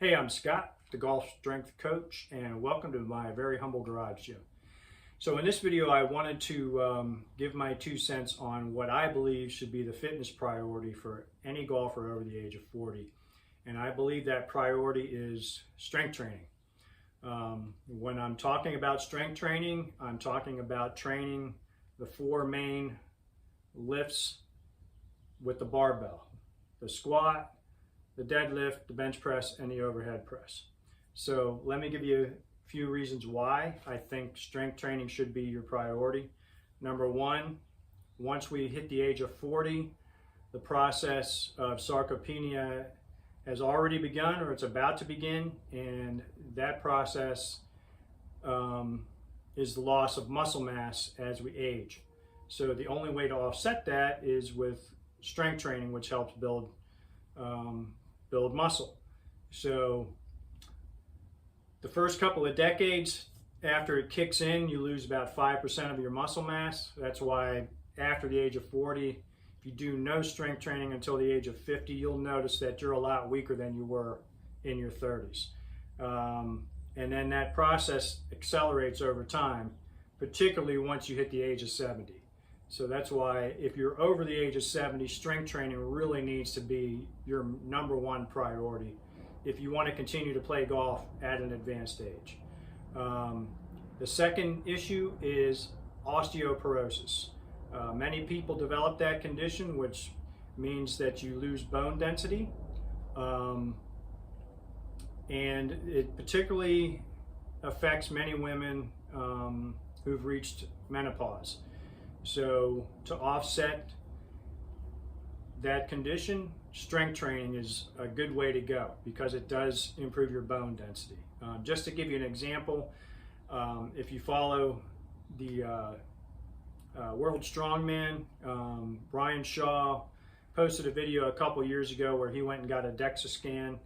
Hey, I'm Scott, the Golf Strength Coach, and welcome to my very humble garage gym. So in this video, I wanted to give my 2 cents on what I believe should be the fitness priority for any golfer over the age of 40. And I believe that priority is strength training. When I'm talking about strength training, I'm talking about training the four main lifts with the barbell: the squat, the deadlift, the bench press, and the overhead press. So let me give you a few reasons why I think strength training should be your priority. Number one, once we hit the age of 40, the process of sarcopenia has already begun, or it's about to begin, and that process is the loss of muscle mass as we age. So the only way to offset that is with strength training, which helps build muscle. So the first couple of decades after it kicks in, you lose about 5% of your muscle mass. That's why after the age of 40, if you do no strength training until the age of 50, you'll notice that you're a lot weaker than you were in your 30s. And then that process accelerates over time, particularly once you hit the age of 70. So that's why if you're over the age of 70, strength training really needs to be your number one priority if you want to continue to play golf at an advanced age. The second issue is osteoporosis. Many people develop that condition, which means that you lose bone density. And it particularly affects many women who've reached menopause. So to offset that condition, strength training is a good way to go because it does improve your bone density. Just to give you an example, if you follow the World Strongman, Brian Shaw posted a video a couple years ago where he went and got a DEXA scan.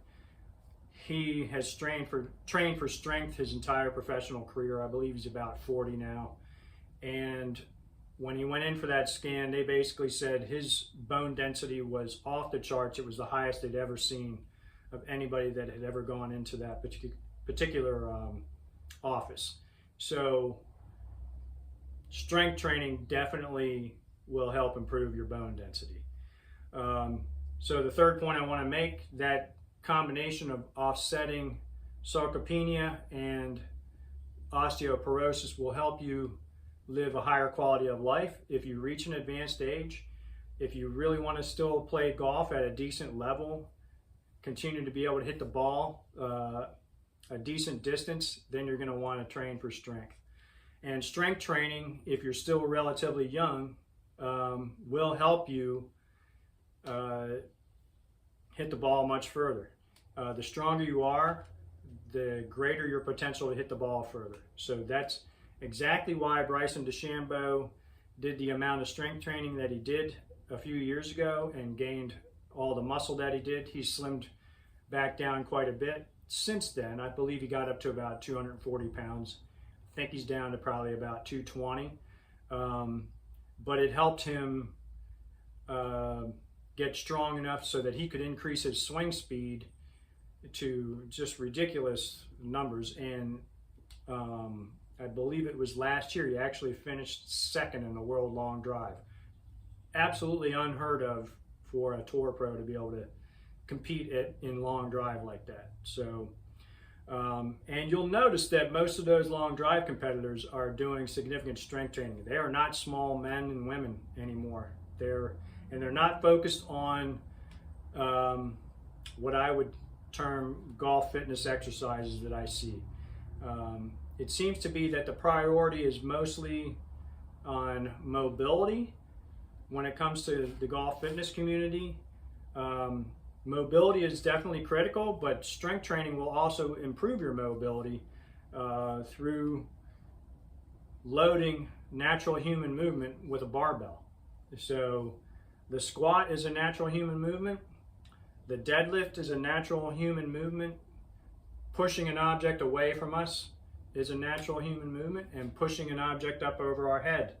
He has trained for strength his entire professional career. I believe he's about 40 now. And when he went in for that scan, they basically said his bone density was off the charts. It was the highest they'd ever seen of anybody that had ever gone into that particular office. So strength training definitely will help improve your bone density. So the third point I want to make, that combination of offsetting sarcopenia and osteoporosis will help you live a higher quality of life if you reach an advanced age. If you really want to still play golf at a decent level, continue to be able to hit the ball a decent distance, then you're going to want to train for strength. And strength training, if you're still relatively young, will help you hit the ball much further. The stronger you are, the greater your potential to hit the ball further. So that's exactly why Bryson DeChambeau did the amount of strength training that he did a few years ago and gained all the muscle that he did. He slimmed back down quite a bit. Since then, I believe he got up to about 240 pounds. I think he's down to probably about 220. But it helped him get strong enough so that he could increase his swing speed to just ridiculous numbers. And I believe it was last year he actually finished second in the world long drive. Absolutely unheard of for a tour pro to be able to compete in long drive like that. So, and you'll notice that most of those long drive competitors are doing significant strength training. They are not small men and women anymore. They're not focused on what I would term golf fitness exercises that I see. It seems to be that the priority is mostly on mobility when it comes to the golf fitness community. Mobility is definitely critical, but strength training will also improve your mobility through loading natural human movement with a barbell. So the squat is a natural human movement. The deadlift is a natural human movement. Pushing an object away from us is a natural human movement, and pushing an object up over our head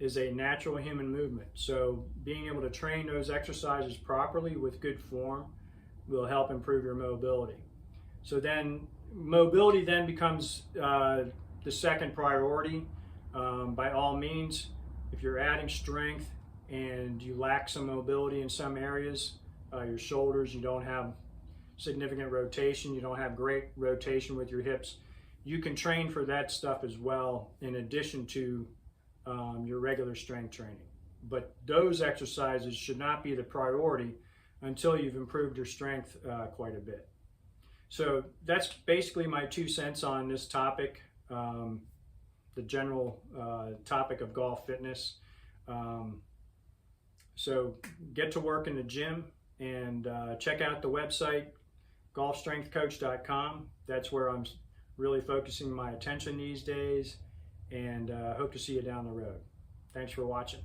is a natural human movement. So being able to train those exercises properly with good form will help improve your mobility. So then mobility then becomes the second priority. By all means, if you're adding strength and you lack some mobility in some areas, your shoulders, you don't have significant rotation, you don't have great rotation with your hips, you can train for that stuff as well in addition to your regular strength training. But those exercises should not be the priority until you've improved your strength quite a bit. So that's basically my 2 cents on this topic, the general topic of golf fitness. So get to work in the gym and check out the website, golfstrengthcoach.com. That's where I'm really focusing my attention these days, and hope to see you down the road. Thanks for watching.